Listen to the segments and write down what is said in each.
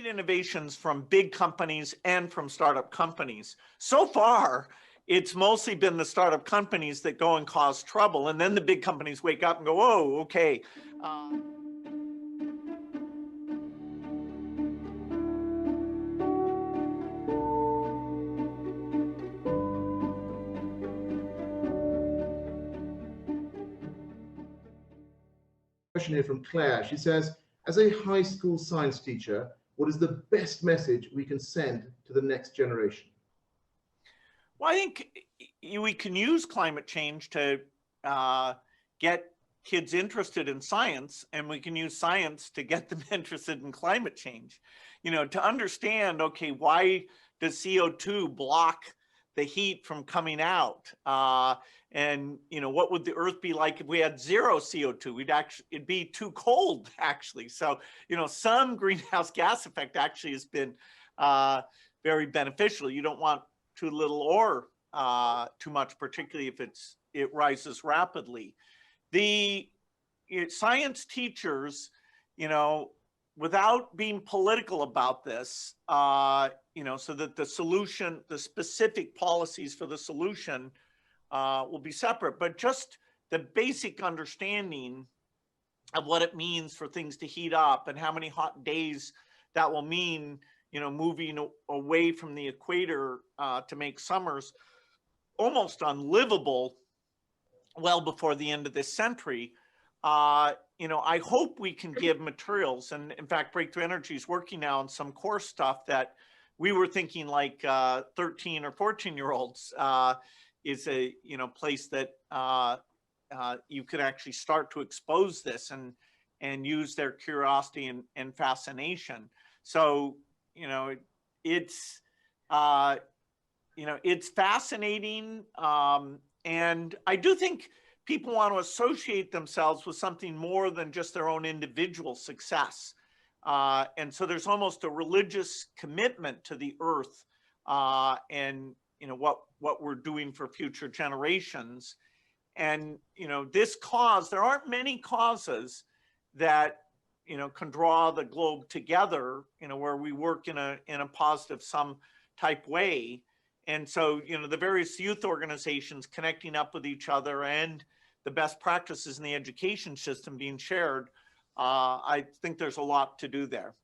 need innovations from big companies and from startup companies. So far, it's mostly been the startup companies that go and cause trouble, and then the big companies wake up and go, oh, okay. Question here from Claire. She says, as a high school science teacher, what is the best message we can send to the next generation? Well, I think we can use climate change to get kids interested in science, and we can use science to get them interested in climate change. You know, to understand, okay, why does CO2 block the heat from coming out? And, you know, what would the Earth be like if we had zero CO2? It'd be too cold, actually. So, you know, some greenhouse gas effect actually has been very beneficial. You don't want too little or too much, particularly if it rises rapidly. Science teachers, you know, without being political about this, you know, so that the solution, the specific policies for the solution will be separate, but just the basic understanding of what it means for things to heat up and how many hot days that will mean, you know, moving away from the equator to make summers almost unlivable well before the end of this century. You know, I hope we can give materials, and in fact, Breakthrough Energy is working now on some course stuff that we were thinking like 13 or 14-year-olds is a, you know, place that you could actually start to expose this and use their curiosity and fascination. So, you know, it's fascinating. And I do think people want to associate themselves with something more than just their own individual success. And so there's almost a religious commitment to the earth and, you know, what we're doing for future generations. And, you know, this cause, there aren't many causes that, you know, can draw the globe together, you know, where we work in a positive sum type way. And so, you know, the various youth organizations connecting up with each other and the best practices in the education system being shared, I think there's a lot to do there.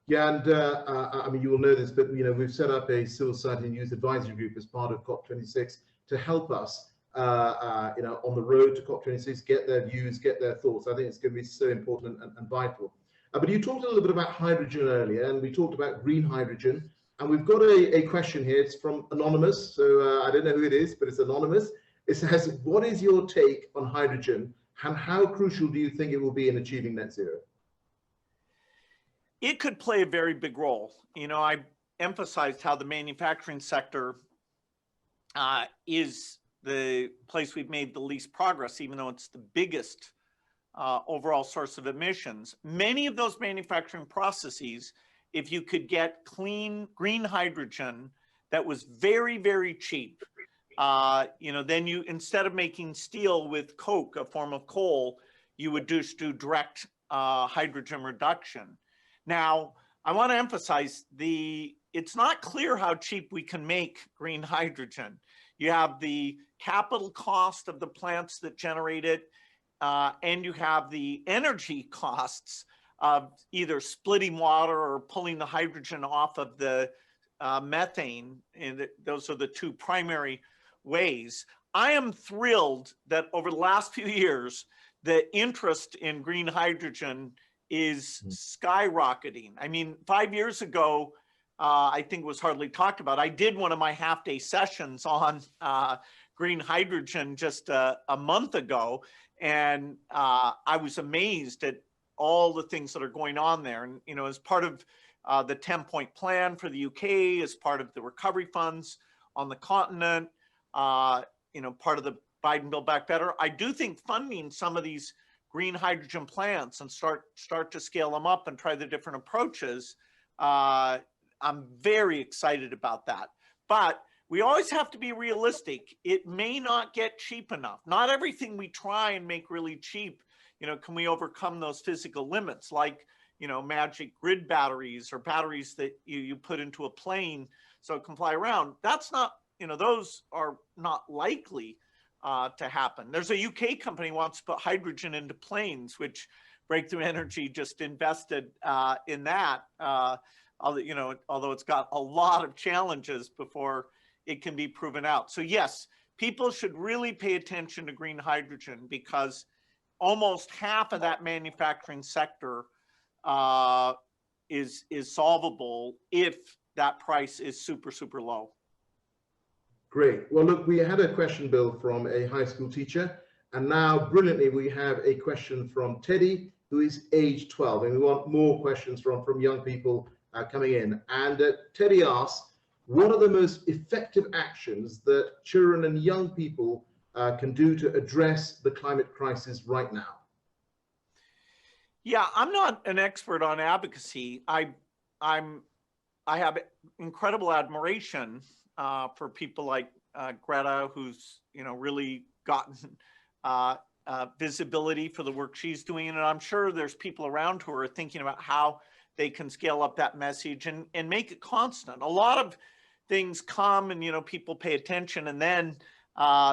Yeah, and I mean, you will know this, but, you know, we've set up a civil society and youth advisory group as part of COP26 to help us, you know, on the road to COP26, get their views, get their thoughts. I think it's going to be so important and vital. But you talked a little bit about hydrogen earlier, and we talked about green hydrogen. And we've got a question here. It's from Anonymous. So I don't know who it is, but it's anonymous. It says, what is your take on hydrogen, and how crucial do you think it will be in achieving net zero? It could play a very big role. You know, I emphasized how the manufacturing sector is the place we've made the least progress, even though it's the biggest overall source of emissions. Many of those manufacturing processes, if you could get clean green hydrogen that was very, very cheap, you know, then you, instead of making steel with coke, a form of coal, you would just do direct hydrogen reduction. Now, I want to emphasize it's not clear how cheap we can make green hydrogen. You have the capital cost of the plants that generate it, and you have the energy costs of either splitting water or pulling the hydrogen off of the methane. And those are the two primary ways. I am thrilled that over the last few years, the interest in green hydrogen is skyrocketing. I mean, 5 years ago, I think it was hardly talked about. I did one of my half-day sessions on green hydrogen just a month ago, and I was amazed at all the things that are going on there. And, you know, as part of the 10-point plan for the UK, as part of the recovery funds on the continent, you know, part of the Biden Build Back Better, I do think funding some of these green hydrogen plants and start to scale them up and try the different approaches, I'm very excited about that. But we always have to be realistic. It may not get cheap enough. Not everything we try and make really cheap, you know, can we overcome those physical limits? Like, magic grid batteries or batteries that you put into a plane so it can fly around. That's not, those are not likely to happen. There's a UK company wants to put hydrogen into planes, which Breakthrough Energy just invested in that. Although it's got a lot of challenges before it can be proven out. So yes, people should really pay attention to green hydrogen, because almost half of that manufacturing sector is solvable if that price is super, super low. Great. Well, look, we had a question, Bill, from a high school teacher, and now brilliantly we have a question from Teddy, who is age 12, and we want more questions from young people coming in. And Teddy asks, what are the most effective actions that children and young people can do to address the climate crisis right now? Yeah, I'm not an expert on advocacy. I have incredible admiration for people like Greta, who's really gotten visibility for the work she's doing, and I'm sure there's people around who are thinking about how they can scale up that message and make it constant. A lot of things come and people pay attention and then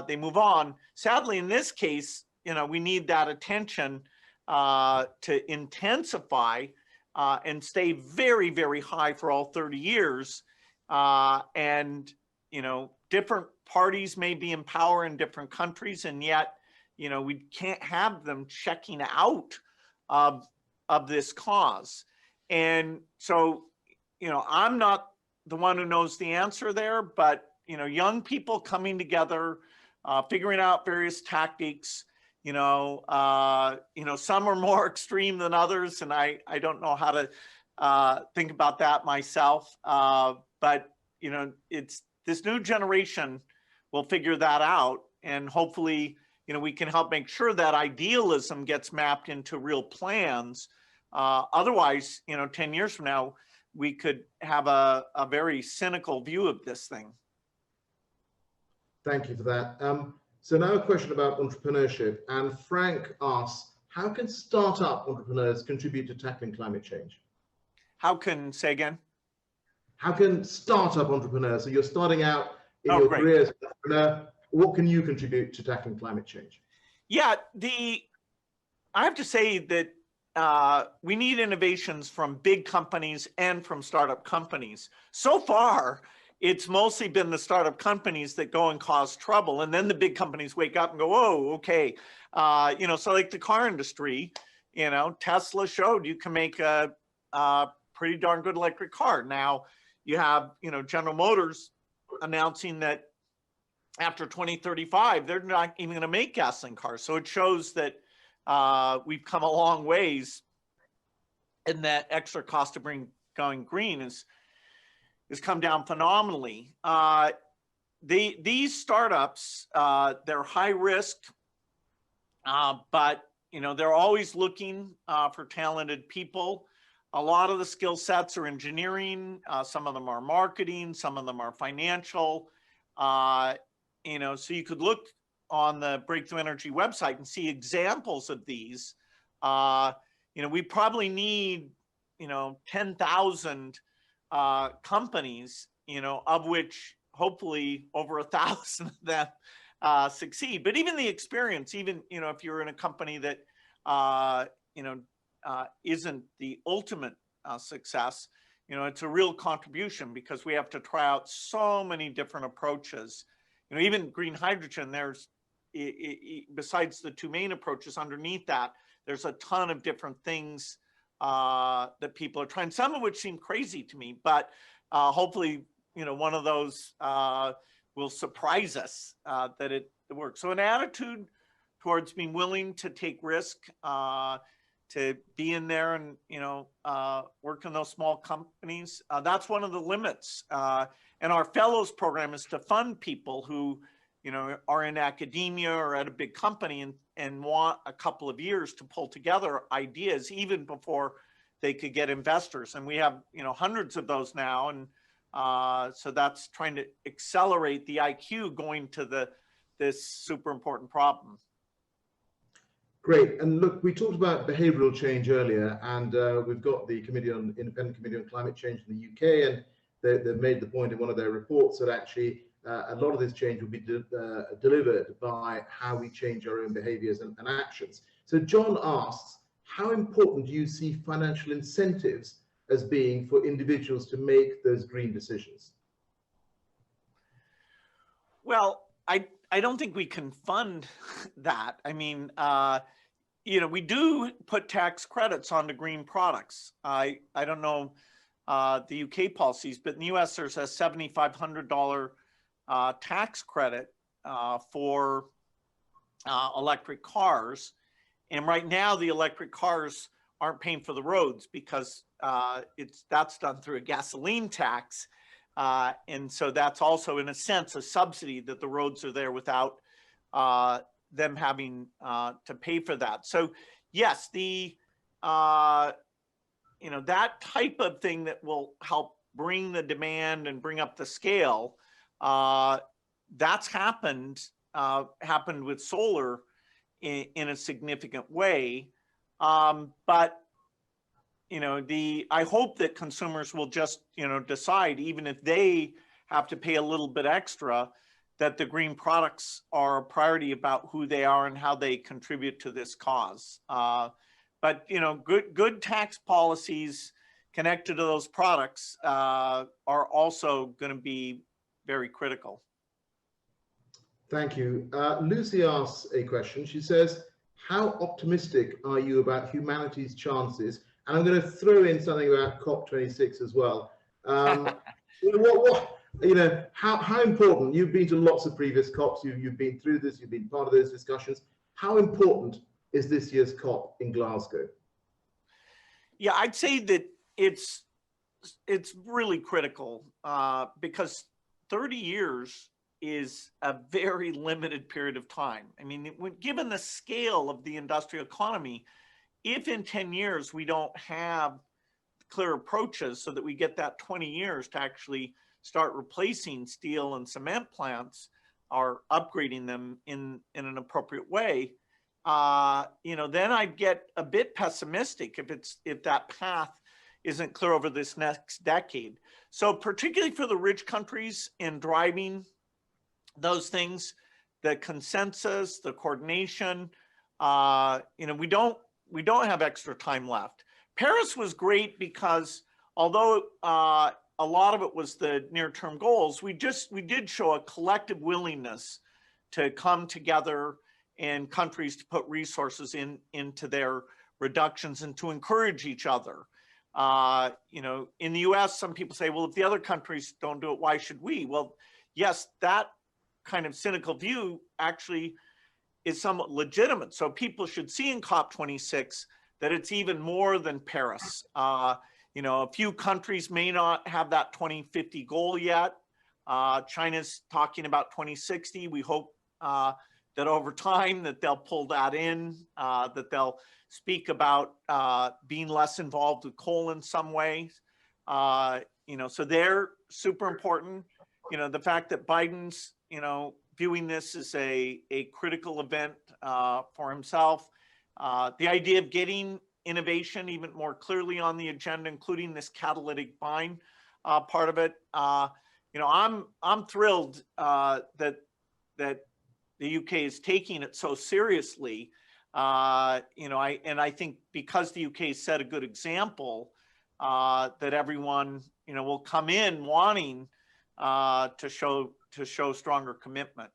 they move on. Sadly, in this case, we need that attention to intensify and stay very, very high for all 30 years. And different parties may be in power in different countries, and yet we can't have them checking out of this cause. And so I'm not the one who knows the answer there, but young people coming together, figuring out various tactics. Some are more extreme than others, and I don't know how to think about that myself. But it's this new generation will figure that out, and hopefully, we can help make sure that idealism gets mapped into real plans. Otherwise, 10 years from now, we could have a very cynical view of this thing. Thank you for that. So now a question about entrepreneurship, and Frank asks, how can startup entrepreneurs contribute to tackling climate change? How can, say again? How can startup entrepreneurs, so you're starting out in your career as an entrepreneur, what can you contribute to tackling climate change? Yeah, I have to say that we need innovations from big companies and from startup companies. So far, it's mostly been the startup companies that go and cause trouble, and then the big companies wake up and go, oh, okay. So like the car industry, Tesla showed you can make a pretty darn good electric car. Now you have, General Motors announcing that after 2035, they're not even going to make gasoline cars. So it shows that we've come a long ways, and that extra cost to bring going green has come down phenomenally. These startups, they're high risk, but they're always looking for talented people. A lot of the skill sets are engineering. Some of them are marketing. Some of them are financial. So you could look on the Breakthrough Energy website and see examples of these. We probably need 10,000 companies, of which hopefully over 1,000 of them succeed. But even the experience, even if you're in a company that isn't the ultimate success, it's a real contribution, because we have to try out so many different approaches. Even green hydrogen, there's besides the two main approaches underneath that, there's a ton of different things that people are trying, some of which seem crazy to me, but hopefully, one of those will surprise us that it works. So an attitude towards being willing to take risk, to be in there and, work in those small companies. That's one of the limits. And our fellows program is to fund people who, are in academia or at a big company and want a couple of years to pull together ideas even before they could get investors. And we have, hundreds of those now. And so that's trying to accelerate the IQ going to this super important problem. Great. And look, we talked about behavioural change earlier, and we've got the Independent Committee on Climate Change in the UK, and they've made the point in one of their reports that actually a lot of this change will be delivered by how we change our own behaviours and actions. So John asks, how important do you see financial incentives as being for individuals to make those green decisions? Well, I don't think we can fund that. I mean, you know, we do put tax credits onto green products. I don't know the UK policies, but in the US there's a $7,500 tax credit for electric cars. And right now the electric cars aren't paying for the roads because that's done through a gasoline tax. And so that's also, in a sense, a subsidy that the roads are there without them having to pay for that. So yes, the you know, that type of thing that will help bring the demand and bring up the scale, that's happened with solar in a significant way. But you know, I hope that consumers will just, you know, decide, even if they have to pay a little bit extra, that the green products are a priority about who they are and how they contribute to this cause. But, you know, good tax policies connected to those products are also going to be very critical. Thank you. Lucy asks a question. She says, how optimistic are you about humanity's chances? And I'm going to throw in something about COP26 as well. You know, how important, you've been to lots of previous COPs, you've been through this, you've been part of those discussions. How important is this year's COP in Glasgow? Yeah, I'd say that it's really critical because 30 years is a very limited period of time. I mean, given the scale of the industrial economy, if in 10 years we don't have clear approaches so that we get that 20 years to actually start replacing steel and cement plants or upgrading them in an appropriate way, you know, then I'd get a bit pessimistic if that path isn't clear over this next decade. So particularly for the rich countries in driving those things, the consensus, the coordination, you know, we don't have extra time left. Paris was great because although a lot of it was the near-term goals, we did show a collective willingness to come together and countries to put resources into their reductions and to encourage each other. You know, in the US, some people say, well, if the other countries don't do it, why should we? Well, yes, that kind of cynical view actually is somewhat legitimate. So people should see in COP26 that it's even more than Paris. You know, a few countries may not have that 2050 goal yet. China's talking about 2060. We hope that over time that they'll pull that in, that they'll speak about being less involved with coal in some ways. You know, so they're super important. You know, the fact that Biden's, you know, viewing this as a critical event for himself. The idea of getting innovation even more clearly on the agenda, including this catalytic buying part of it. You know, I'm thrilled that the UK is taking it so seriously. You know, I think because the UK set a good example, that everyone, you know, will come in wanting to show stronger commitment.